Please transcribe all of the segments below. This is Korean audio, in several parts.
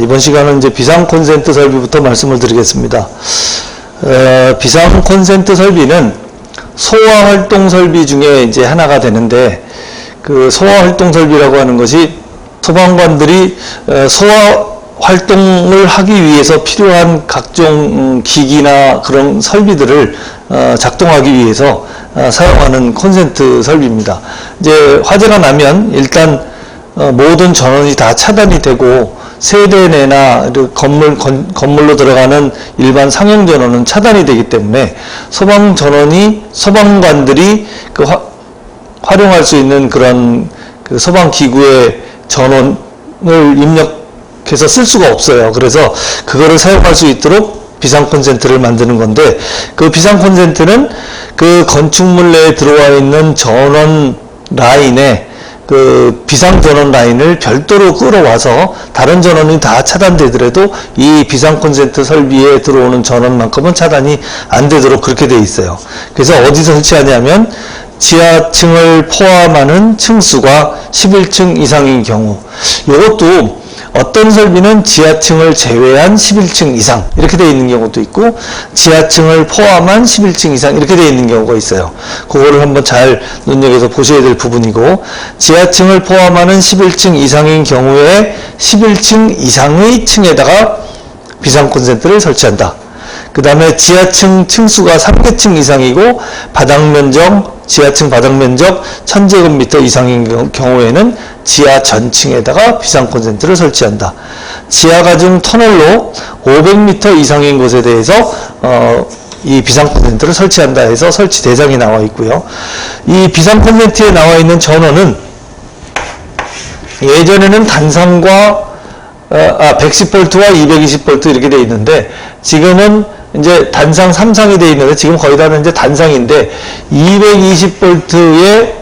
이번 시간은 이제 비상 콘센트 설비부터 말씀을 드리겠습니다. 비상 콘센트 설비는 소화 활동 설비 중에 이제 하나가 되는데, 그 소화 활동 설비라고 하는 것이 소방관들이 소화 활동을 하기 위해서 필요한 각종 기기나 그런 설비들을 작동하기 위해서 사용하는 콘센트 설비입니다. 이제 화재가 나면 일단 모든 전원이 다 차단이 되고 세대 내나 건물로 들어가는 일반 상용 전원은 차단이 되기 때문에 소방관들이 활용할 수 있는 그런 소방 기구의 전원을 입력해서 쓸 수가 없어요. 그래서 그거를 사용할 수 있도록 비상 콘센트를 만드는 건데, 그 비상 콘센트는 그 건축물 내에 들어와 있는 전원 라인에 그 비상 전원 라인을 별도로 끌어와서 다른 전원이 다 차단되더라도 이 비상 콘센트 설비에 들어오는 전원만큼은 차단이 안 되도록 그렇게 돼 있어요. 그래서 어디서 설치하냐면 지하층을 포함하는 층수가 11층 이상인 경우, 이것도 어떤 설비는 지하층을 제외한 11층 이상 이렇게 되어 있는 경우도 있고, 지하층을 포함한 11층 이상 이렇게 되어 있는 경우가 있어요. 그거를 한번 잘 눈여겨서 보셔야 될 부분이고, 지하층을 포함하는 11층 이상인 경우에 11층 이상의 층에다가 비상 콘센트를 설치한다. 그 다음에 지하층 층수가 3개층 이상이고 지하층 바닥 면적 1000제곱미터 이상인 경우에는 지하 전층에다가 비상 콘센트를 설치한다. 지하 가중 터널로 500m 이상인 곳에 대해서 이 비상 콘센트를 설치한다 해서 설치 대상이 나와 있고요. 이 비상 콘센트에 나와 있는 전원은 예전에는 단상과 110V와 220V 이렇게 되어 있는데, 지금은 이제 단상 3상이 되어 있는데, 지금 거의 다 이제 단상인데 220V에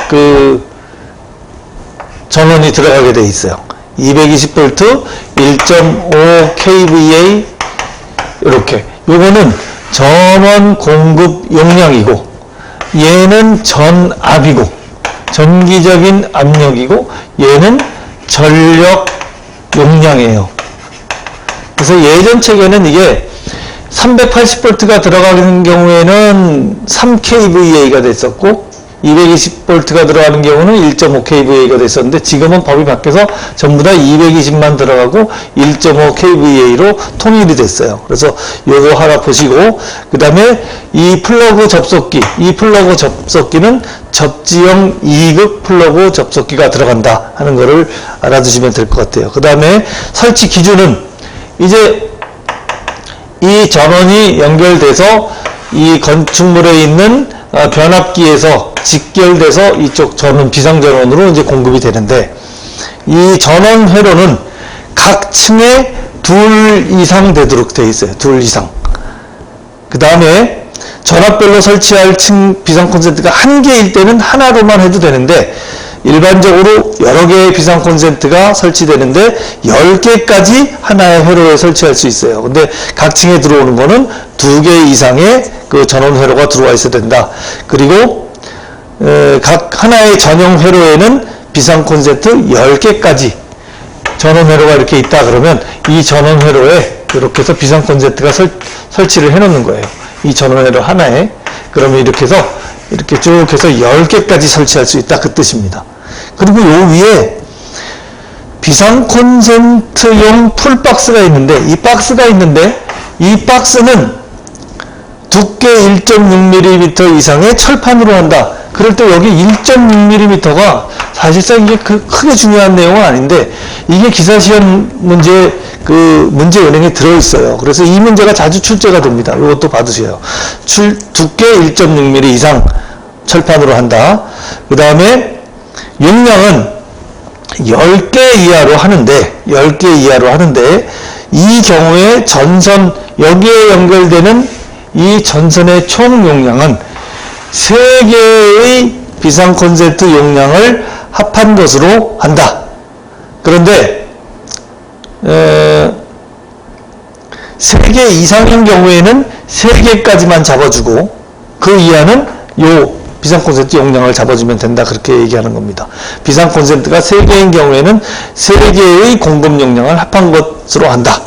그 전원이 들어가게 되어 있어요. 220V 1.5 kVA 이렇게. 요거는 전원 공급 용량이고, 얘는 전압이고 전기적인 압력이고, 얘는 전력 용량이에요. 그래서 예전 책에는 이게 380V가 들어가는 경우에는 3kVA가 됐었고, 220V가 들어가는 경우는 1.5kVA가 됐었는데, 지금은 법이 바뀌어서 전부 다 220만 들어가고 1.5kVA로 통일이 됐어요. 그래서 요거 하나 보시고, 그 다음에 이 플러그 접속기는 접지형 2급 플러그 접속기가 들어간다 하는 거를 알아두시면 될 것 같아요. 그 다음에 설치 기준은 이제 이 전원이 연결돼서 이 건축물에 있는 변압기에서 직결돼서 이쪽 비상전원으로 이제 공급이 되는데, 이 전원 회로는 각 층에 2 이상 되도록 되어 있어요. 2 이상. 그 다음에 전압별로 설치할 비상 콘센트가 1개일 때는 하나로만 해도 되는데, 일반적으로 여러 개의 비상 콘센트가 설치되는데 10개까지 하나의 회로에 설치할 수 있어요. 근데 각 층에 들어오는 거는 2개 이상의 그 전원 회로가 들어와 있어야 된다. 그리고 각 하나의 전용 회로에는 비상 콘센트 10개까지 전원 회로가 이렇게 있다 그러면, 이 전원 회로에 이렇게 해서 비상 콘센트가 설치를 해 놓는 거예요. 이 전원 회로 하나에. 그러면 이렇게 해서 이렇게 쭉 해서 10개까지 설치할 수 있다, 그 뜻입니다. 그리고 요 위에 비상 콘센트용 풀박스가 있는데, 이 박스는 두께 1.6mm 이상의 철판으로 한다. 그럴 때 여기 1.6mm가 사실상 이게 크게 중요한 내용은 아닌데, 이게 기사시험 문제 은행에 들어있어요. 그래서 이 문제가 자주 출제가 됩니다. 이것도 받으세요. 두께 1.6mm 이상 철판으로 한다. 그 다음에 용량은 10개 이하로 하는데, 이 경우에 여기에 연결되는 이 전선의 총 용량은 3개의 비상 콘센트 용량을 합한 것으로 한다. 그런데 3개 이상인 경우에는 3개까지만 잡아주고, 그 이하는 비상 콘센트 용량을 잡아주면 된다. 그렇게 얘기하는 겁니다. 비상 콘센트가 3개인 경우에는 3개의 공급 용량을 합한 것으로 한다.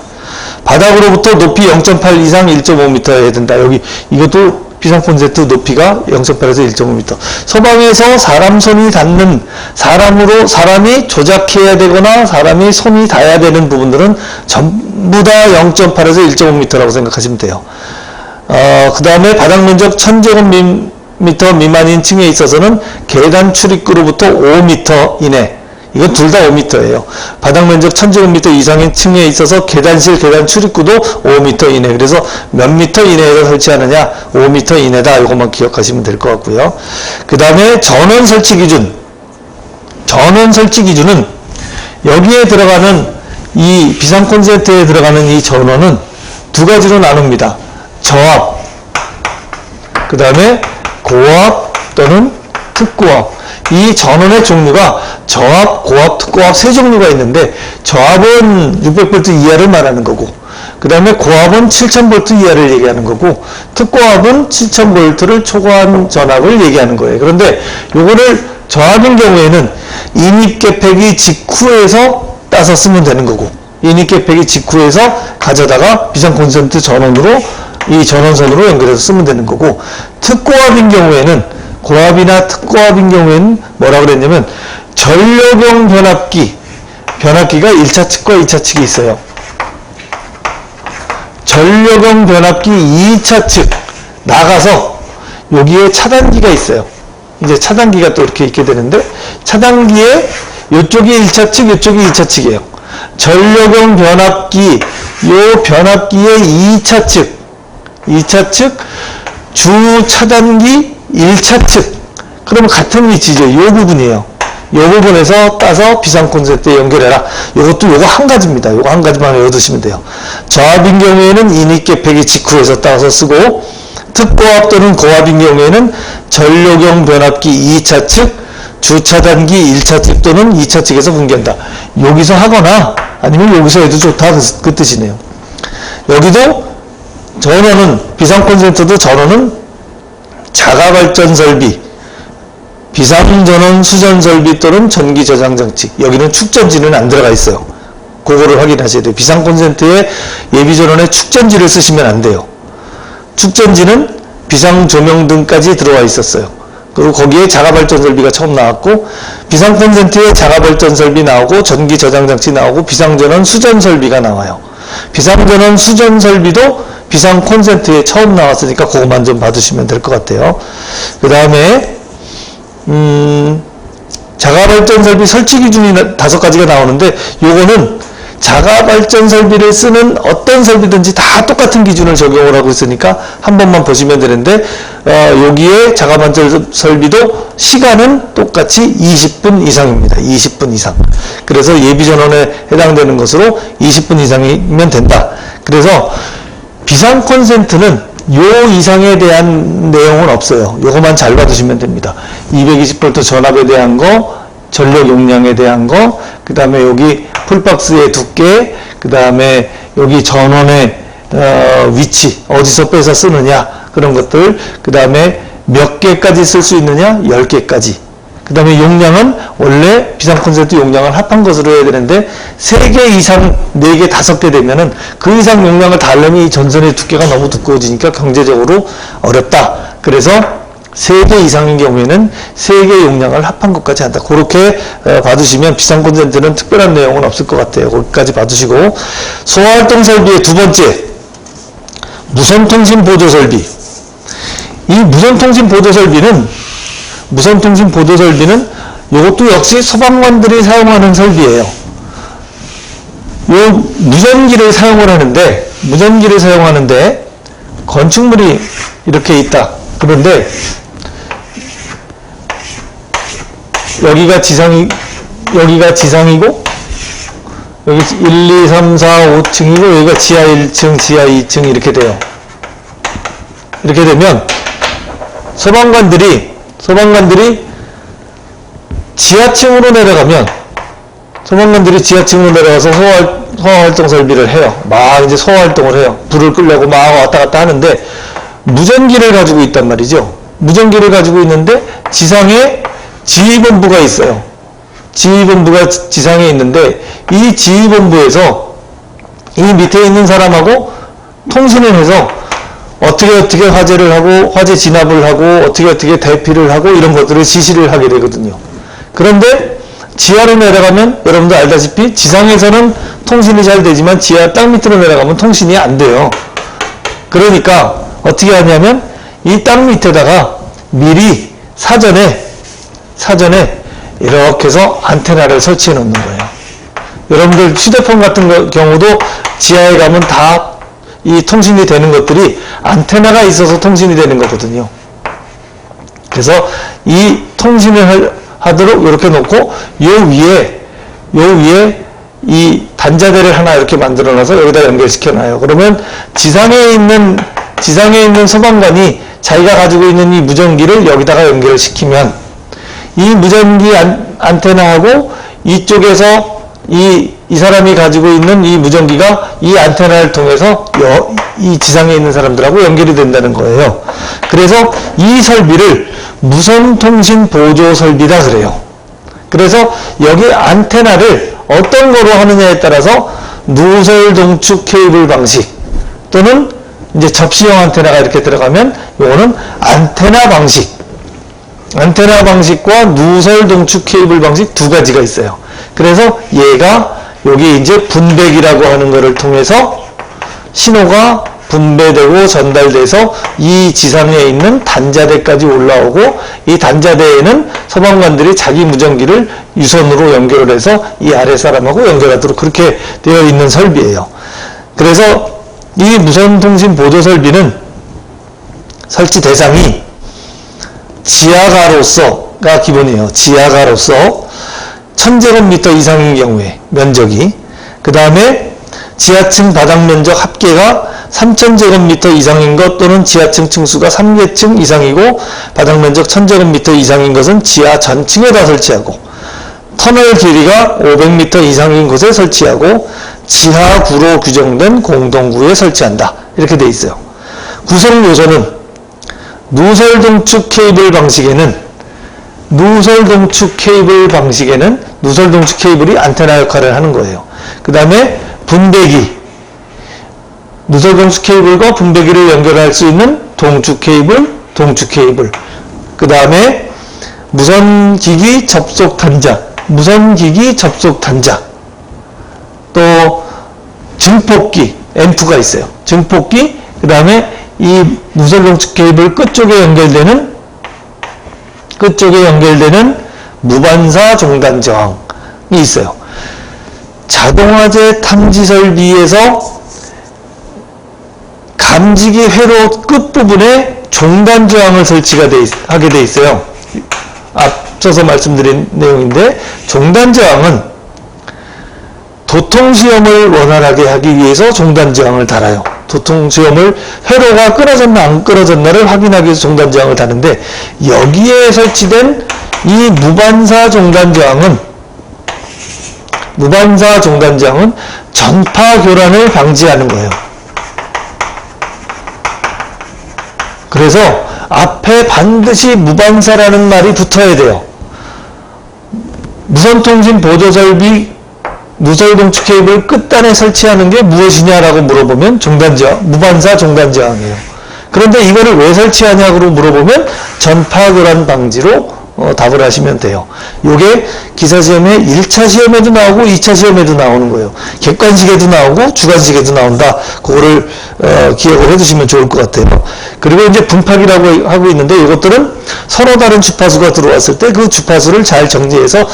바닥으로부터 높이 0.8 이상 1.5m여야 된다. 여기 이것도 비상 콘센트 높이가 0.8에서 1.5m. 서방에서 사람 손이 닿는, 사람이 조작해야 되거나 사람이 손이 닿아야 되는 부분들은 전부 다 0.8에서 1.5m라고 생각하시면 돼요. 그 다음에 바닥 면적 1000제곱미터 미만인 층에 있어서는 계단 출입구로부터 5m 이내, 이건 둘 다 5m예요. 바닥 면적 1000제곱미터 이상인 층에 있어서 계단실, 계단 출입구도 5m 이내. 그래서 몇 미터 이내에서 설치하느냐? 5m 이내다. 이것만 기억하시면 될 것 같고요. 그 다음에 전원 설치 기준. 전원 설치 기준은 여기에 들어가는 이 비상 콘센트에 들어가는 이 전원은 두 가지로 나눕니다. 저압, 그 다음에 고압 또는 특고압. 이 전원의 종류가 저압, 고압, 특고압 세 종류가 있는데, 저압은 600V 이하를 말하는 거고, 그 다음에 고압은 7000V 이하를 얘기하는 거고, 특고압은 7000V를 초과한 전압을 얘기하는 거예요. 그런데 요거를 저압인 경우에는 인입계폐기 직후에서 따서 쓰면 되는 거고, 인입계폐기 직후에서 가져다가 비상 콘센트 전원으로, 이 전원선으로 연결해서 쓰면 되는 거고, 특고압인 경우에는, 고압이나 특고압인 경우에는 뭐라고 그랬냐면, 전력용 변압기가 1차 측과 2차 측이 있어요. 전력용 변압기 2차 측 나가서 여기에 차단기가 있어요. 이제 차단기가 또 이렇게 있게 되는데, 차단기에 이쪽이 1차 측, 이쪽이 2차 측이에요. 전력용 변압기, 요 변압기의 2차 측, 주 차단기 1차 측. 그러면 같은 위치죠. 이 부분이에요. 이 부분에서 따서 비상 콘센트에 연결해라. 요것도 요거 한 가지입니다. 요거 한 가지만 외워두시면 돼요. 저압인 경우에는 인입계폐기 직후에서 따서 쓰고, 특고압 또는 고압인 경우에는 전력용 변압기 2차 측, 주차단기 1차 측 또는 2차 측에서 분기한다. 여기서 하거나 아니면 여기서 해도 좋다. 그 뜻이네요. 여기도 전원은, 비상 콘센트도 전원은 자가발전 설비, 비상전원 수전 설비 또는 전기 저장 장치. 여기는 축전지는 안 들어가 있어요. 그거를 확인하셔야 돼요. 비상 콘센트에 예비 전원에 축전지를 쓰시면 안 돼요. 축전지는 비상 조명 등까지 들어와 있었어요. 그리고 거기에 자가발전 설비가 처음 나왔고, 비상 콘센트에 자가발전 설비 나오고, 전기 저장 장치 나오고, 비상전원 수전 설비가 나와요. 비상전원 수전 설비도 비상 콘센트에 처음 나왔으니까 그것만 좀 봐두시면 될 것 같아요. 그 다음에 자가발전 설비 설치 기준이 5가지가 나오는데, 요거는 자가발전 설비를 쓰는 어떤 설비든지 다 똑같은 기준을 적용을 하고 있으니까 한 번만 보시면 되는데, 여기에 자가발전 설비도 시간은 똑같이 20분 이상입니다. 20분 이상. 그래서 예비전원에 해당되는 것으로 20분 이상이면 된다. 그래서 비상 콘센트는 요 이상에 대한 내용은 없어요. 요거만 잘 봐두시면 됩니다. 220V 전압에 대한 거, 전력 용량에 대한 거, 그 다음에 여기 풀박스의 두께, 그 다음에 여기 전원의 위치, 어디서 빼서 쓰느냐, 그런 것들, 그 다음에 몇 개까지 쓸 수 있느냐, 10개까지. 그 다음에 용량은 원래 비상 콘센트 용량을 합한 것으로 해야 되는데, 3개 이상, 4개, 5개 되면은 그 이상 용량을 다 하려면 이 전선의 두께가 너무 두꺼워지니까 경제적으로 어렵다. 그래서 3개 이상인 경우에는 3개 용량을 합한 것까지 한다. 그렇게 봐두시면 비상 콘센트는 특별한 내용은 없을 것 같아요. 거기까지 봐두시고, 소화활동 설비의 두 번째, 무선통신 보조 설비. 이 무선통신 보조 설비는 이것도 역시 소방관들이 사용하는 설비예요. 요 무전기를 사용하는데 건축물이 이렇게 있다. 그런데 여기가 지상이고 여기 1, 2, 3, 4, 5층이고 여기가 지하 1층, 지하 2층 이렇게 돼요. 이렇게 되면 소방관들이 지하층으로 내려가서 소화활동 설비를 해요. 막 이제 소화활동을 해요. 불을 끄려고 막 왔다 갔다 하는데 무전기를 가지고 있단 말이죠. 무전기를 가지고 있는데 지상에 지휘본부가 있어요. 지휘본부가 지상에 있는데 이 지휘본부에서 이 밑에 있는 사람하고 통신을 해서 어떻게 화재를 하고 화재 진압을 하고 어떻게 대피를 하고 이런 것들을 지시를 하게 되거든요. 그런데 지하로 내려가면 여러분도 알다시피 지상에서는 통신이 잘 되지만 지하 땅 밑으로 내려가면 통신이 안 돼요. 그러니까 어떻게 하냐면 이 땅 밑에다가 미리 사전에 이렇게 해서 안테나를 설치해 놓는 거예요. 여러분들 휴대폰 같은 경우도 지하에 가면 다 이 통신이 되는 것들이 안테나가 있어서 통신이 되는 거거든요. 그래서 이 통신을 하도록 이렇게 놓고 요 위에 이 단자대를 하나 이렇게 만들어 놔서 여기다 연결시켜 놔요. 그러면 지상에 있는 소방관이 자기가 가지고 있는 이 무전기를 여기다가 연결시키면 이 무전기 안테나하고 이쪽에서 이 사람이 가지고 있는 이 무전기가 이 안테나를 통해서 이 지상에 있는 사람들하고 연결이 된다는 거예요. 그래서 이 설비를 무선통신 보조 설비다 그래요. 그래서 여기 안테나를 어떤 거로 하느냐에 따라서 누설 동축 케이블 방식 또는 이제 접시형 안테나가 이렇게 들어가면 이거는 안테나 방식과 누설 동축 케이블 방식 두 가지가 있어요. 그래서 얘가 여기 이제 분배기라고 하는 것을 통해서 신호가 분배되고 전달돼서 이 지상에 있는 단자대까지 올라오고 이 단자대에는 소방관들이 자기 무전기를 유선으로 연결을 해서 이 아래 사람하고 연결하도록 그렇게 되어 있는 설비예요. 그래서 이 무선통신 보조 설비는 설치 대상이 지하가로서가 기본이에요. 지하가로서 1000제곱미터 이상인 경우에 면적이, 그 다음에 지하층 바닥 면적 합계가 3000제곱미터 이상인 것 또는 지하층 층수가 3개층 이상이고 바닥 면적 1000제곱미터 이상인 것은 지하 전층에다 설치하고 터널 길이가 500m 이상인 곳에 설치하고 지하구로 규정된 공동구에 설치한다. 이렇게 돼 있어요. 구성 요소는 누설 동축 케이블 방식에는 누설 동축 케이블이 안테나 역할을 하는 거예요. 그 다음에 분배기, 누설 동축 케이블과 분배기를 연결할 수 있는 동축 케이블. 그 다음에 무선기기 접속 단자, 또 증폭기, 앰프가 있어요. 증폭기, 그 다음에 이 누설 동축 케이블 끝쪽에 연결되는 무반사 종단 저항이 있어요. 자동화재 탐지 설비에서 감지기 회로 끝부분에 종단 저항을 하게 돼 있어요. 앞서서 말씀드린 내용인데, 종단 저항은 도통시험을 원활하게 하기 위해서 종단 저항을 달아요. 도통시험을 회로가 끌어졌나 안 끌어졌나를 확인하기 위해서 종단 저항을 다는데, 여기에 설치된 이 무반사 종단 저항은 전파 교란을 방지하는 거예요. 그래서 앞에 반드시 무반사라는 말이 붙어야 돼요. 무선통신 보조설비 누설 동축 케이블 끝단에 설치하는 게 무엇이냐라고 물어보면 무반사 종단 저항이에요. 그런데 이거를 왜 설치하냐고 물어보면 전파 교란 방지로 답을 하시면 돼요. 요게 기사 시험에 1차 시험에도 나오고 2차 시험에도 나오는 거예요. 객관식에도 나오고 주관식에도 나온다. 그거를 기억을 해두시면 좋을 것 같아요. 그리고 이제 분파기라고 하고 있는데, 이것들은 서로 다른 주파수가 들어왔을 때 그 주파수를 잘 정리해서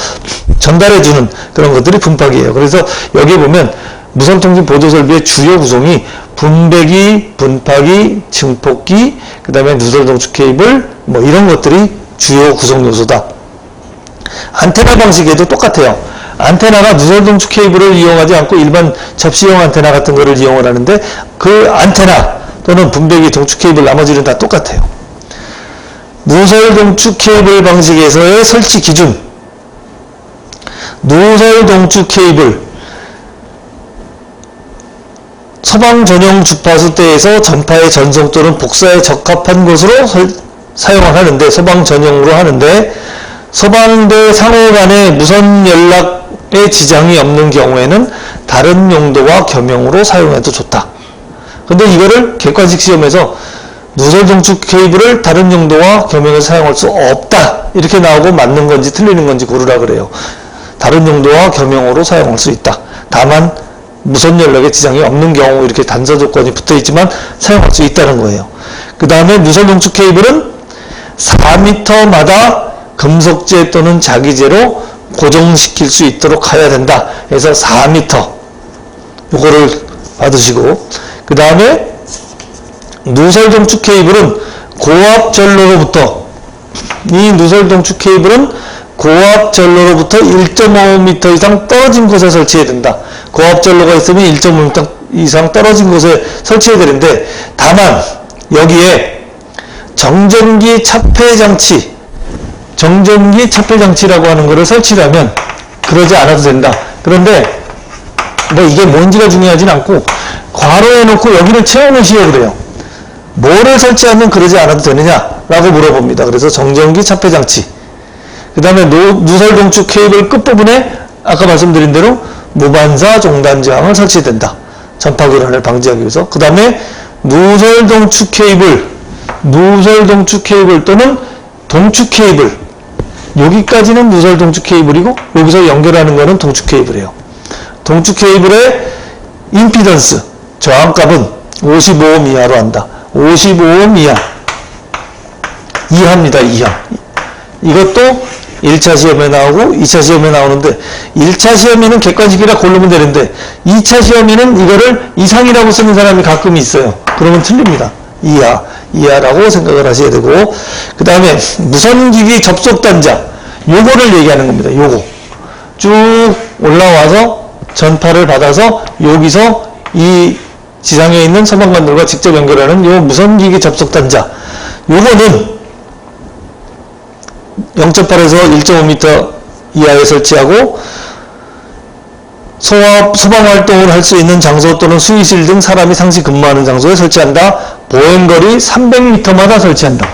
전달해주는 그런 것들이 분파기예요. 그래서 여기 보면 무선통신 보조설비의 주요 구성이 분배기, 분파기, 증폭기, 그 다음에 누설 동축 케이블, 뭐 이런 것들이 주요 구성 요소다. 안테나 방식에도 똑같아요. 안테나가 누설 동축 케이블을 이용하지 않고 일반 접시형 안테나 같은 거를 이용을 하는데, 그 안테나 또는 분배기, 동축 케이블 나머지는 다 똑같아요. 누설 동축 케이블 방식에서의 설치 기준. 누설 동축 케이블 소방 전용 주파수대에서 전파의 전송 또는 복사에 적합한 곳으로 사용을 하는데, 소방 전용으로 하는데, 소방대 상호 간에 무선 연락에 지장이 없는 경우에는 다른 용도와 겸용으로 사용해도 좋다. 근데 이거를 객관식 시험에서 누설 동축 케이블을 다른 용도와 겸용해서 사용할 수 없다. 이렇게 나오고 맞는 건지 틀리는 건지 고르라 그래요. 다른 용도와 겸용으로 사용할 수 있다. 다만 무선 연락에 지장이 없는 경우 이렇게 단서 조건이 붙어 있지만 사용할 수 있다는 거예요. 그 다음에 누설 동축 케이블은 4m마다 금속재 또는 자기재로 고정시킬 수 있도록 해야 된다. 그래서 4m 요거를 받으시고, 그 다음에 누설 동축 케이블은 고압 전로로부터, 이 누설 동축 케이블은 고압 전로로부터 1.5m 이상 떨어진 곳에 설치해야 된다. 고압 전로가 있으면 1.5m 이상 떨어진 곳에 설치해야 되는데, 다만 여기에 정전기 차폐 장치라고 하는 것을 설치하면 그러지 않아도 된다. 그런데 뭐 이게 뭔지가 중요하진 않고 괄호해 놓고 여기를 채워놓으시오 그래요. 뭐를 설치하면 그러지 않아도 되느냐라고 물어봅니다. 그래서 정전기 차폐 장치. 그 다음에 누설 동축 케이블 끝부분에 아까 말씀드린 대로 무반사 종단 저항을 설치해야 된다. 전파 교란을 방지하기 위해서. 그 다음에 누설 동축 케이블 또는 동축 케이블, 여기까지는 누설 동축 케이블이고 여기서 연결하는 거는 동축 케이블이에요. 동축 케이블의 임피던스, 저항값은 55옴 이하로 한다. 55옴 이하입니다. 이하. 이것도 1차 시험에 나오고 2차 시험에 나오는데, 1차 시험에는 객관식이라 고르면 되는데 2차 시험에는 이거를 이상이라고 쓰는 사람이 가끔 있어요. 그러면 틀립니다. 이하라고 생각을 하셔야 되고, 그 다음에 무선기기 접속 단자, 요거를 얘기하는 겁니다. 요거 쭉 올라와서 전파를 받아서 여기서 이 지상에 있는 소방관들과 직접 연결하는 요 무선기기 접속 단자, 요거는 0.8에서 1.5m 이하에 설치하고 소방활동을 할 수 있는 장소 또는 수의실 등 사람이 상시 근무하는 장소에 설치한다. 보행거리 300m마다 설치한다.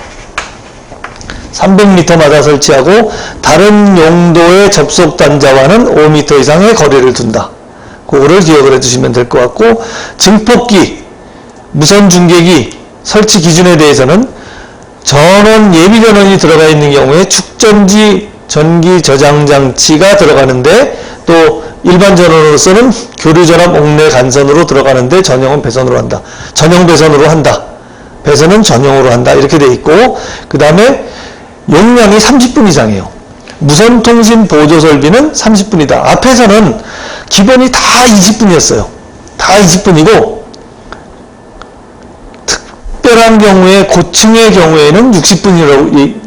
300m마다 설치하고 다른 용도의 접속 단자와는 5m 이상의 거리를 둔다. 그거를 기억을 해주시면 될 것 같고, 증폭기, 무선 중계기 설치 기준에 대해서는 전원, 예비 전원이 들어가 있는 경우에 축전지 전기 저장 장치가 들어가는데, 또 일반 전원으로서는 교류 전압 옥내 간선으로 들어가는데 전용은 배선으로 한다. 전용 배선으로 한다. 배선은 전용으로 한다. 이렇게 돼 있고, 그 다음에 용량이 30분 이상이에요. 무선통신 보조 설비는 30분이다. 앞에서는 기본이 다 20분이었어요. 다 20분이고, 특별한 경우에 고층의 경우에는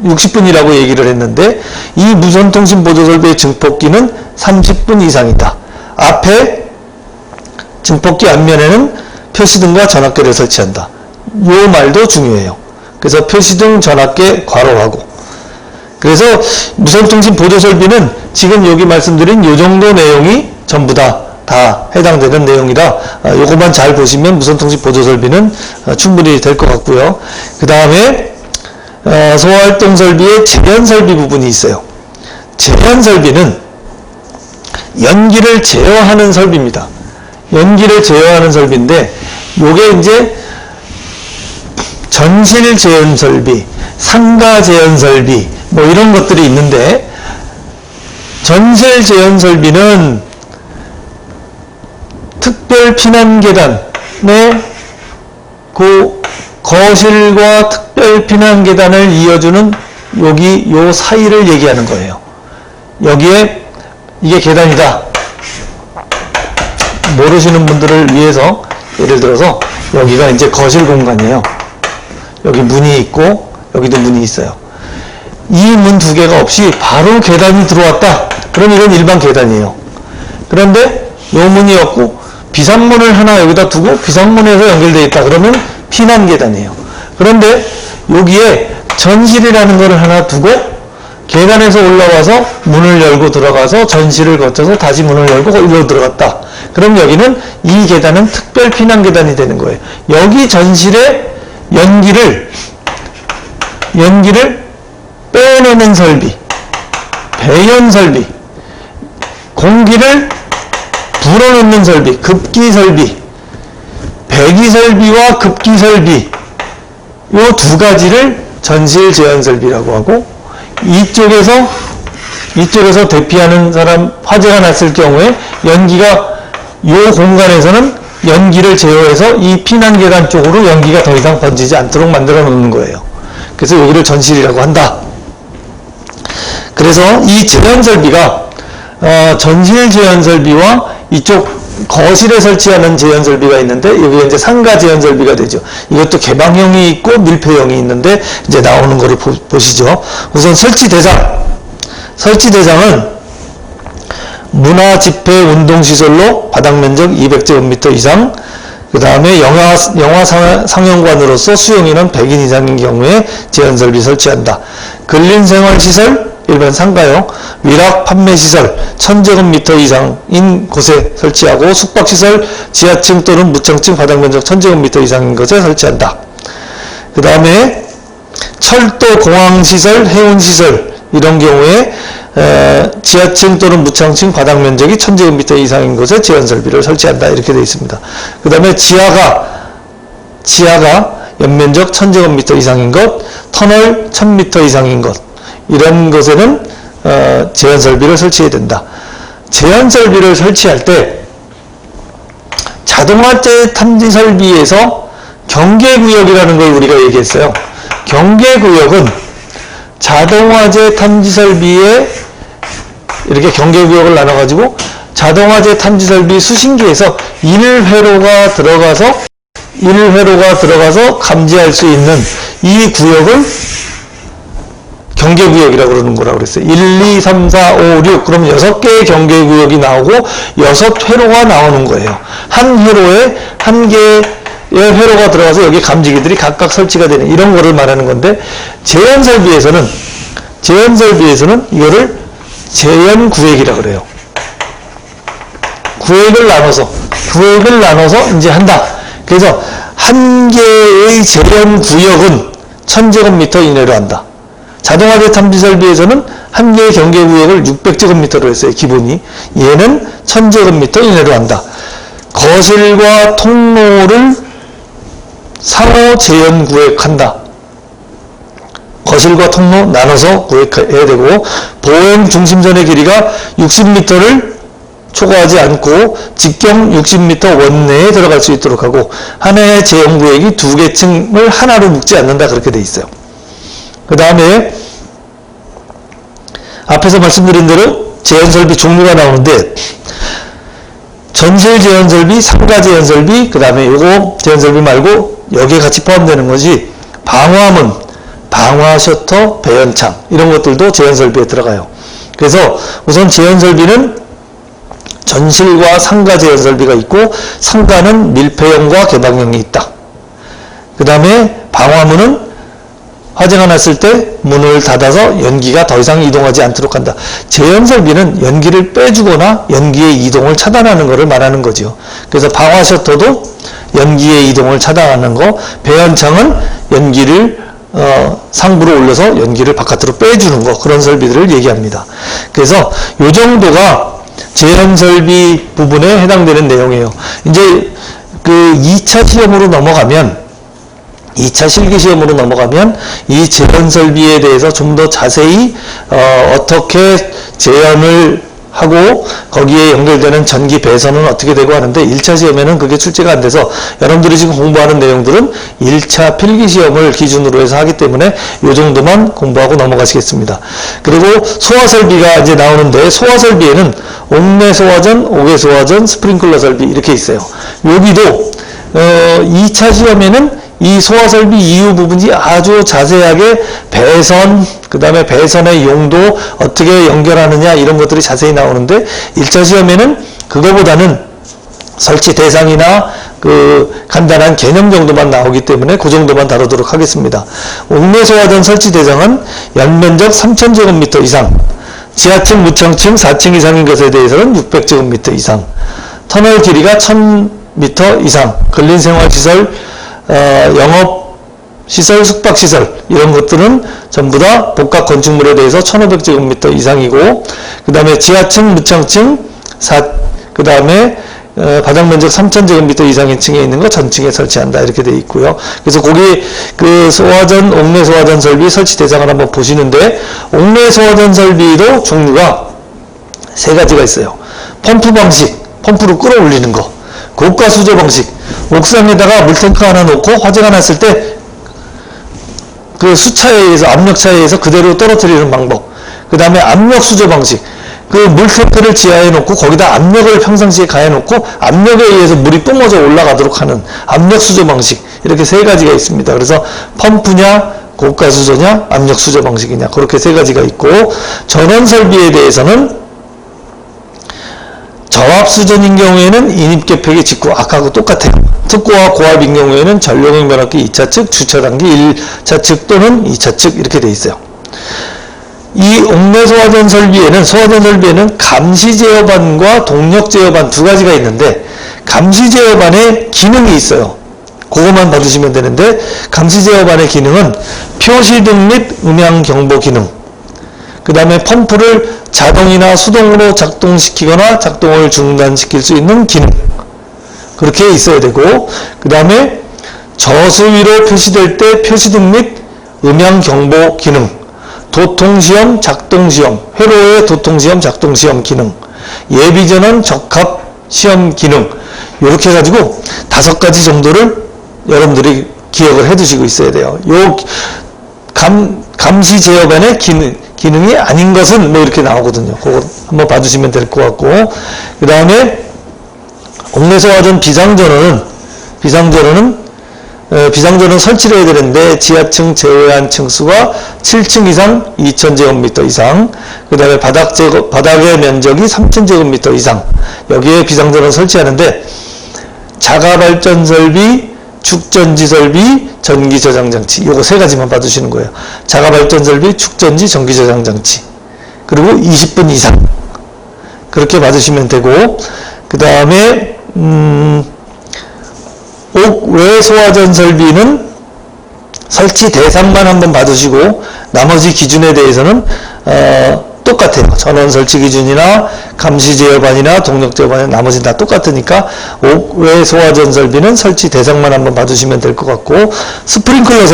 60분이라고 얘기를 했는데, 이 무선통신 보조 설비의 증폭기는 30분 이상이다. 앞에 증폭기 앞면에는 표시등과 전압계를 설치한다. 이 말도 중요해요. 그래서 표시등, 전압계 괄호하고. 그래서 무선통신 보조 설비는 지금 여기 말씀드린 요 정도 내용이 전부 다 해당되는 내용이라 요것만 잘 보시면 무선통신 보조 설비는 충분히 될 것 같고요. 그 다음에 소활동 설비의 제한 설비 부분이 있어요. 제한 설비는 연기를 제어하는 설비입니다. 연기를 제어하는 설비인데, 요게 이제 전실 제한 설비, 상가 제한 설비, 뭐 이런 것들이 있는데, 전실 제한 설비는 특별 피난 계단의 그 거실과 특별 피난 계단을 이어주는 여기 요 사이를 얘기하는 거예요. 여기에 이게 계단이다. 모르시는 분들을 위해서 예를 들어서 여기가 이제 거실 공간이에요. 여기 문이 있고 여기도 문이 있어요. 이 문 두 개가 없이 바로 계단이 들어왔다. 그럼 이건 일반 계단이에요. 그런데 요 문이 없고 비상문을 하나 여기다 두고 비상문에서 연결되어 있다. 그러면 피난 계단이에요. 그런데 여기에 전실이라는 것을 하나 두고 계단에서 올라와서 문을 열고 들어가서 전실을 거쳐서 다시 문을 열고 일로 들어갔다. 그럼 여기는 이 계단은 특별 피난 계단이 되는 거예요. 여기 전실의 연기를 연기를 빼내는 설비, 배연 설비, 공기를 불어넣는 설비, 급기 설비, 배기 설비와 급기 설비, 요 두 가지를 전실 제한 설비라고 하고, 이쪽에서 대피하는 사람, 화재가 났을 경우에 연기가 요 공간에서는 연기를 제어해서 이 피난 계단 쪽으로 연기가 더 이상 번지지 않도록 만들어 놓는 거예요. 그래서 여기를 전실이라고 한다. 그래서 이 제한 설비가 전실 제한 설비와 이쪽 거실에 설치하는 제한 설비가 있는데, 여기가 이제 상가 제한 설비가 되죠. 이것도 개방형이 있고 밀폐형이 있는데 이제 나오는 거를 보시죠. 우선 설치 대상은 문화, 집회, 운동시설로 바닥 면적 200제곱미터 이상, 그 다음에 영화 상영관으로서 수용인원 100인 이상인 경우에 제한설비 설치한다. 근린생활시설, 일반 상가용, 위락 판매시설 1000제곱미터 이상인 곳에 설치하고, 숙박시설 지하층 또는 무층층 바닥면적 1000제곱미터 이상인 곳에 설치한다. 그 다음에 철도, 공항시설, 해운시설 이런 경우에 지하층 또는 무층층 바닥 면적이 1000제곱미터 이상인 곳에 제한설비를 설치한다. 이렇게 되어 있습니다. 그 다음에 지하가 연면적 1000제곱미터 이상인 것, 터널 1000m 이상인 것, 이런 것에는 제한설비를 설치해야 된다. 제한설비를 설치할 때 자동화재 탐지 설비에서 경계구역이라는 걸 우리가 얘기했어요. 경계구역은 자동화재 탐지 설비에 이렇게 경계구역을 나눠가지고 자동화재 탐지 설비 수신기에서 1회로가 들어가서 감지할 수 있는 이 구역을 경계구역이라고 그러는 거라고 그랬어요. 1, 2, 3, 4, 5, 6. 그럼 6개의 경계구역이 나오고 6회로가 나오는 거예요. 한 회로에 한 개의 회로가 들어가서 여기 감지기들이 각각 설치가 되는 이런 거를 말하는 건데, 제한설비에서는 이거를 제한구획이라고 그래요. 구획을 나눠서 이제 한다. 그래서 한 개의 제한구역은 1000제곱미터 이내로 한다. 자동화재 탐지 설비에서는 한 개의 경계구역을 600제곱미터로 했어요. 기본이. 얘는 1000제곱미터 이내로 한다. 거실과 통로를 상호 제한구획한다. 거실과 통로 나눠서 구획해야 되고, 보행 중심선의 길이가 60m를 초과하지 않고 직경 60m 원내에 들어갈 수 있도록 하고, 하나의 제한구획이 2개 층을 하나로 묶지 않는다. 그렇게 돼 있어요. 그 다음에 앞에서 말씀드린 대로 제한설비 종류가 나오는데, 전실 제한설비, 상가 제한설비, 그 다음에 요거 제한설비 말고 여기에 같이 포함되는 것이 방화문, 방화셔터, 배연창 이런 것들도 제한설비에 들어가요. 그래서 우선 제한설비는 전실과 상가 제한설비가 있고, 상가는 밀폐형과 개방형이 있다. 그 다음에 방화문은 화재가 났을 때 문을 닫아서 연기가 더 이상 이동하지 않도록 한다. 제한설비는 연기를 빼주거나 연기의 이동을 차단하는 것을 말하는 거죠. 그래서 방화 셔터도 연기의 이동을 차단하는 거, 배연창은 연기를 상부로 올려서 연기를 바깥으로 빼주는 거, 그런 설비들을 얘기합니다. 그래서 요 정도가 제한설비 부분에 해당되는 내용이에요. 이제 그 2차 시험으로 넘어가면, 2차 실기시험으로 넘어가면 이 제한설비에 대해서 좀 더 자세히 어떻게 제한을 하고 거기에 연결되는 전기 배선은 어떻게 되고 하는데, 1차 시험에는 그게 출제가 안 돼서 여러분들이 지금 공부하는 내용들은 1차 필기시험을 기준으로 해서 하기 때문에 이 정도만 공부하고 넘어가시겠습니다. 그리고 소화설비가 이제 나오는데, 소화설비에는 옥내 소화전, 옥외 소화전, 스프링클러 설비 이렇게 있어요. 여기도 2차 시험에는 이 소화설비 이유 부분이 아주 자세하게 배선, 그 다음에 배선의 용도 어떻게 연결하느냐 이런 것들이 자세히 나오는데, 1차 시험에는 그거보다는 설치 대상이나 그 간단한 개념 정도만 나오기 때문에 그 정도만 다루도록 하겠습니다. 옥내 소화전 설치 대상은 연면적 3000제곱미터 이상, 지하층, 무층층 4층 이상인 것에 대해서는 600제곱미터 이상, 터널 길이가 1000m 이상, 근린생활시설 영업 시설, 숙박시설 이런 것들은 전부 다 복합 건축물에 대해서 1500제곱미터 이상이고, 그 다음에 지하층, 무창층, 그 다음에 바닥면적 3000제곱미터 이상의 층에 있는 거 전층에 설치한다 이렇게 되어 있고요. 그래서 거기 그 소화전, 옥내 소화전 설비 설치 대상을 한번 보시는데, 옥내 소화전 설비도 종류가 세 가지가 있어요. 펌프 방식, 펌프로 끌어올리는 거. 고가 수조 방식, 옥상에다가 물탱크 하나 놓고 화재가 났을 때 그 수차에 의해서, 압력차에 의해서 그대로 떨어뜨리는 방법. 그 다음에 압력 수조 방식, 그 물탱크를 지하에 놓고 거기다 압력을 평상시에 가해 놓고 압력에 의해서 물이 뿜어져 올라가도록 하는 압력 수조 방식. 이렇게 세 가지가 있습니다. 그래서 펌프냐, 고가 수조냐, 압력 수조 방식이냐, 그렇게 세 가지가 있고, 전원 설비에 대해서는 저압수전인 경우에는 인입계획의 직구, 아까하고 똑같아요. 특고와 고압인 경우에는 전력용 변압기 2차 측, 주차 단기 1차 측 또는 2차 측 이렇게 돼 있어요. 이 옥내 소화전 설비에는 감시 제어반과 동력 제어반 두 가지가 있는데, 감시 제어반에 기능이 있어요. 그것만 봐주시면 되는데, 감시 제어반의 기능은 표시등 및 음향 경보 기능, 그 다음에 펌프를 자동이나 수동으로 작동시키거나 작동을 중단시킬 수 있는 기능, 그렇게 있어야 되고, 그 다음에 저수 위로 표시될 때 표시등 및 음향 경보 기능, 도통시험, 작동시험, 회로의 도통시험, 작동시험 기능, 예비전원 적합 시험 기능, 이렇게 해가지고 5가지 정도를 여러분들이 기억을 해두시고 있어야 돼요. 요 감시 제어반의 기능이 아닌 것은 뭐 이렇게 나오거든요. 그거 한번 봐주시면 될 것 같고, 그 다음에 옥내 소화전 비상전원은 설치를 해야 되는데, 지하층 제외한 층수가 7층 이상 2000제곱미터 이상, 그 다음에 바닥의 면적이 3000제곱미터 이상, 여기에 비상전원 설치하는데, 자가발전 설비, 축전지 설비, 전기 저장 장치, 요거 세 가지만 봐두시는 거예요. 자가발전 설비, 축전지, 전기 저장 장치, 그리고 20분 이상 그렇게 봐두시면 되고, 그 다음에 옥외 소화전 설비는 설치 대상만 한번 봐두시고, 나머지 기준에 대해서는 똑같아요. 전원 설치 기준이나 감시 제어반이나 동력 제어반이나 나머지는 다 똑같으니까 옥외 소화전 설비는 설치 대상만 한번 봐주시면 될 것 같고, 스프링클러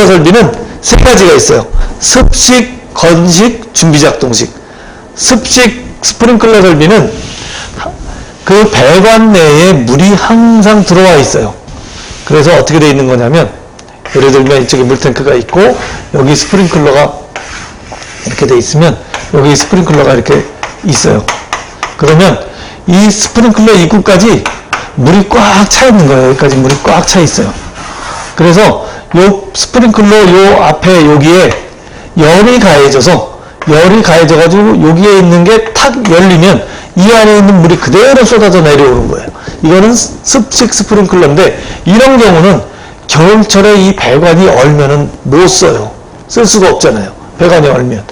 설비는 세 가지가 있어요. 습식, 건식, 준비작동식. 습식 스프링클러 설비는 그 배관 내에 물이 항상 들어와 있어요. 그래서 어떻게 되어 있는 거냐면, 예를 들면 이쪽에 물탱크가 있고 여기 스프링클러가 이렇게 돼 있으면 여기 스프링클러가 이렇게 있어요. 그러면 이 스프링클러 입구까지 물이 꽉 차 있는 거예요. 여기까지 물이 꽉 차 있어요. 그래서 요 스프링클러 요 앞에 여기에 열이 가해져가지고 여기에 있는 게 탁 열리면 이 안에 있는 물이 그대로 쏟아져 내려오는 거예요. 이거는 습식 스프링클러인데, 이런 경우는 겨울철에 이 배관이 얼면은 못 써요. 쓸 수가 없잖아요. 배관이 얼면.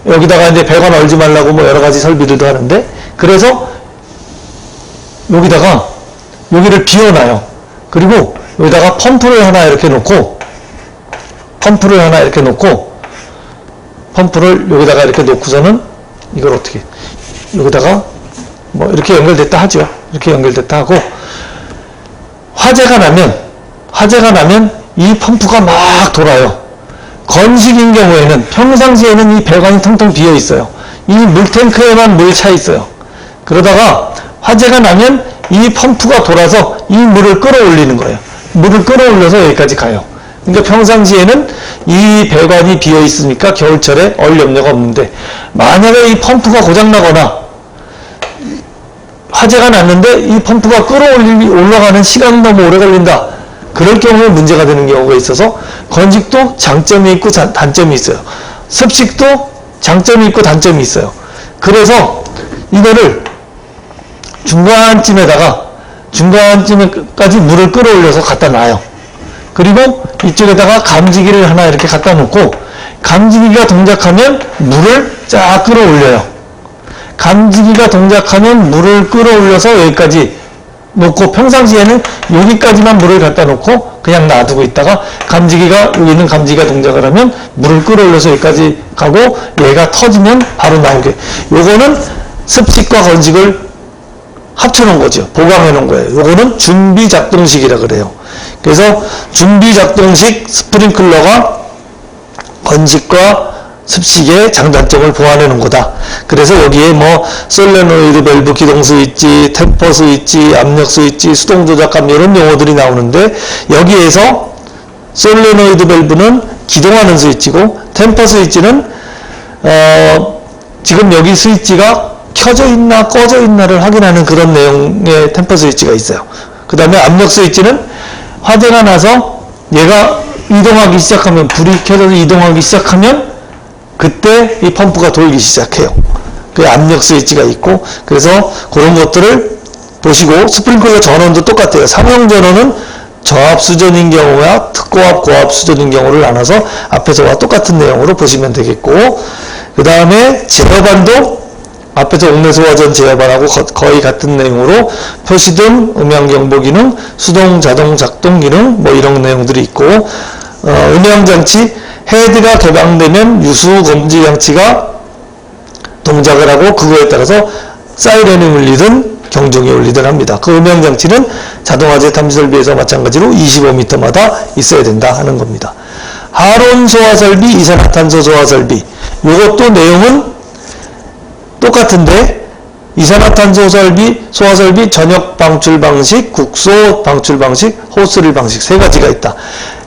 여기다가 이제 배관 얼지 말라고 뭐 여러 가지 설비들도 하는데, 그래서 여기를 비워놔요. 그리고 여기다가 펌프를 하나 이렇게 놓고, 펌프를 여기다가 이렇게 놓고서는 이걸 어떻게, 여기다가 뭐 이렇게 연결됐다 하죠. 이렇게 연결됐다 하고, 화재가 나면 이 펌프가 막 돌아요. 건식인 경우에는 평상시에는 이 배관이 텅텅 비어 있어요. 이 물탱크에만 물이 차 있어요. 그러다가 화재가 나면 이 펌프가 돌아서 이 물을 끌어올리는 거예요. 물을 끌어올려서 여기까지 가요. 그러니까 평상시에는 이 배관이 비어 있으니까 겨울철에 얼 염려가 없는데, 만약에 이 펌프가 고장나거나 화재가 났는데 이 펌프가 올라가는 시간이 너무 오래 걸린다, 그럴 경우에 문제가 되는 경우가 있어서, 건식도 장점이 있고 단점이 있어요. 습식도 장점이 있고 단점이 있어요. 그래서 이거를 중간쯤에까지 물을 끌어올려서 갖다 놔요. 그리고 이쪽에다가 감지기를 하나 이렇게 갖다 놓고, 감지기가 동작하면 물을 쫙 끌어올려요. 감지기가 동작하면 물을 끌어올려서 여기까지 놓고 평상시에는 여기까지만 물을 갖다 놓고 그냥 놔두고 있다가 감지기가 여기 있는 감지기가 동작을 하면 물을 끌어올려서 여기까지 가고 얘가 터지면 바로 나오게. 요거는 습식과 건식을 합쳐놓은 거죠. 보강해 놓은 거예요. 요거는 준비 작동식이라 그래요. 그래서 준비 작동식 스프링클러가 건식과 습식의 장단점을 보완해 놓은 거다. 그래서 여기에 뭐 솔레노이드 밸브 기동 스위치, 템퍼 스위치, 압력 스위치, 수동 조작감 이런 용어들이 나오는데 여기에서 솔레노이드 밸브는 기동하는 스위치고 템퍼 스위치는 지금 여기 스위치가 켜져 있나 꺼져 있나를 확인하는 그런 내용의 템퍼 스위치가 있어요. 그 다음에 압력 스위치는 화재가 나서 얘가 이동하기 시작하면 불이 켜져서 이동하기 시작하면 그때 이 펌프가 돌기 시작해요. 그 압력 스위치가 있고 그래서 그런 것들을 보시고 스프링클러 전원도 똑같아요. 상용 전원은 저압 수전인 경우와 특고압 고압 수전인 경우를 나눠서 앞에서와 똑같은 내용으로 보시면 되겠고 그 다음에 제어반도 앞에서 옥내소화전 제어반하고 거의 같은 내용으로 표시등, 음향경보 기능, 수동 자동 작동 기능 뭐 이런 내용들이 있고 음향장치 헤드가 개방되면 유수 검지 장치가 동작을 하고 그거에 따라서 사이렌이 울리든 경종이 울리든 합니다. 그 음향장치는 자동화재 탐지 설비에서 마찬가지로 25m마다 있어야 된다 하는 겁니다. 하론 소화 설비, 이산화탄소 소화 설비 이것도 내용은 똑같은데 이산화탄소 설비, 소화 설비, 전역 방출 방식, 국소 방출 방식, 호스릴 방식 세 가지가 있다.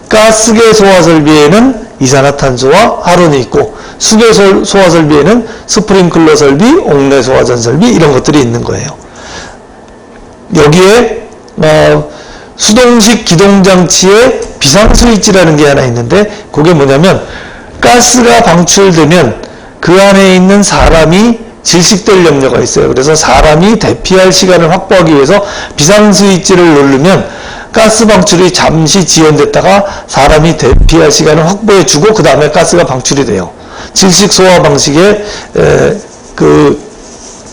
가스계 소화 설비에는 이산화탄소와 하론이 있고 수계 소화 설비에는 스프링클러 설비, 옥내 소화전 설비 이런 것들이 있는 거예요. 여기에 수동식 기동장치의 비상 스위치라는 게 하나 있는데 그게 뭐냐면 가스가 방출되면 그 안에 있는 사람이 질식될 염려가 있어요. 그래서 사람이 대피할 시간을 확보하기 위해서 비상 스위치를 누르면 가스 방출이 잠시 지연됐다가 사람이 대피할 시간을 확보해주고 그 다음에 가스가 방출이 돼요. 질식 소화 방식의 그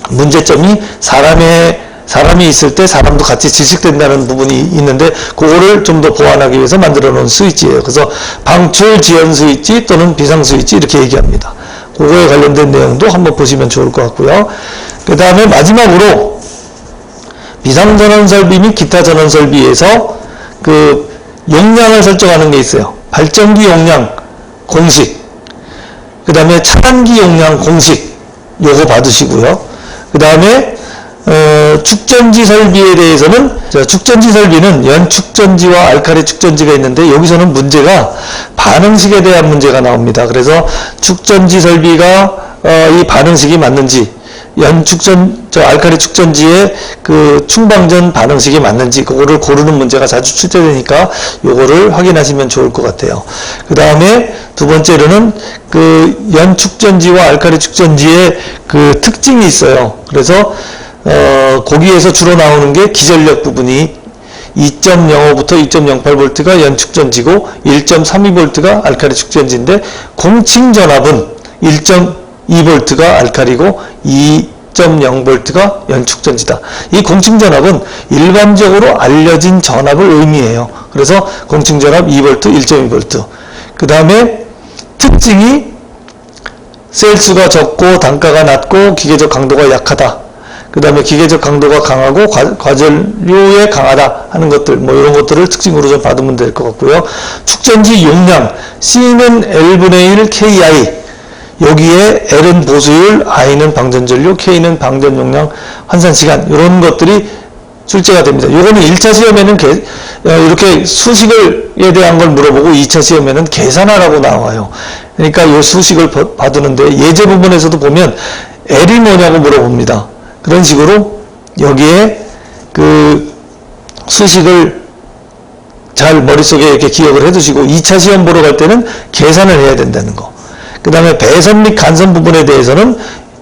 문제점이 사람이 있을 때 사람도 같이 질식된다는 부분이 있는데 그거를 좀 더 보완하기 위해서 만들어 놓은 스위치예요. 그래서 방출 지연 스위치 또는 비상 스위치 이렇게 얘기합니다. 그거에 관련된 내용도 한번 보시면 좋을 것 같고요. 그 다음에 마지막으로 비상전원 설비 및 기타 전원 설비에서 그 용량을 설정하는 게 있어요. 발전기 용량 공식, 그 다음에 차단기 용량 공식 요거 받으시고요. 그 다음에 축전지 설비에 대해서는 축전지 설비는 연축전지와 알칼리 축전지가 있는데 여기서는 문제가 반응식에 대한 문제가 나옵니다. 그래서 축전지 설비가 이 반응식이 맞는지 알칼리 축전지의 그 충방전 반응식이 맞는지 그거를 고르는 문제가 자주 출제되니까 요거를 확인하시면 좋을 것 같아요. 그 다음에 두 번째로는 그 연축전지와 알칼리 축전지의 그 특징이 있어요. 그래서 거기에서 주로 나오는 게 기전력 부분이 2.05부터 2.08V가 연축전지고 1.32V가 알칼리 축전지인데 공칭 전압은 1.2V가 알칼리고 2.0V가 연축전지다. 이 공칭 전압은 일반적으로 알려진 전압을 의미해요. 그래서 공칭 전압 2V, 1.2V. 그 다음에 특징이 셀수가 적고 단가가 낮고 기계적 강도가 약하다. 그 다음에 기계적 강도가 강하고 과전료에 강하다 하는 것들 뭐 이런 것들을 특징으로 좀 받으면 될 것 같고요. 축전지 용량 C는 L분의 1 KI 여기에 L은 보수율, I는 방전전류, K는 방전 용량, 환산 시간 이런 것들이 출제가 됩니다. 요거는 1차 시험에는 이렇게 수식에 대한 걸 물어보고 2차 시험에는 계산하라고 나와요. 그러니까 이 수식을 받으는데 예제 부분에서도 보면 L이 뭐냐고 물어봅니다. 그런 식으로 여기에 그 수식을 잘 머릿속에 이렇게 기억을 해 두시고 2차 시험 보러 갈 때는 계산을 해야 된다는 거. 그 다음에 배선 및 간선 부분에 대해서는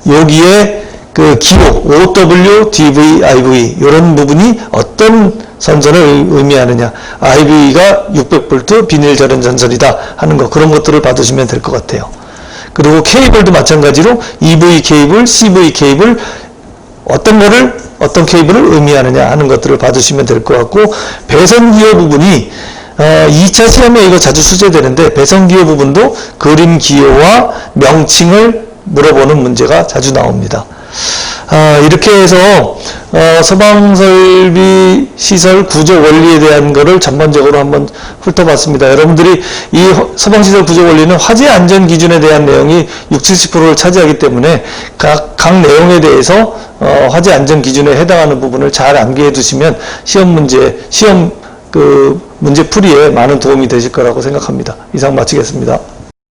여기에 그 기호 OW, DV, IV 이런 부분이 어떤 선전을 의미하느냐. IV가 600V 비닐 절연 전선이다 하는 거 그런 것들을 받으시면 될 것 같아요. 그리고 케이블도 마찬가지로 EV 케이블, CV 케이블 어떤 거를, 어떤 케이블을 의미하느냐 하는 것들을 봐주시면 될 것 같고, 배선기호 부분이 2차 시험에 이거 자주 수제되는데, 배선기호 부분도 그림 기호와 명칭을 물어보는 문제가 자주 나옵니다. 이렇게 해서 소방설비 시설 구조 원리에 대한 거를 전반적으로 한번 훑어봤습니다. 여러분들이 이 소방시설 구조 원리는 화재 안전 기준에 대한 내용이 60~70%를 차지하기 때문에 각 내용에 대해서 화재 안전 기준에 해당하는 부분을 잘 암기해 두시면 시험 문제 풀이에 많은 도움이 되실 거라고 생각합니다. 이상 마치겠습니다.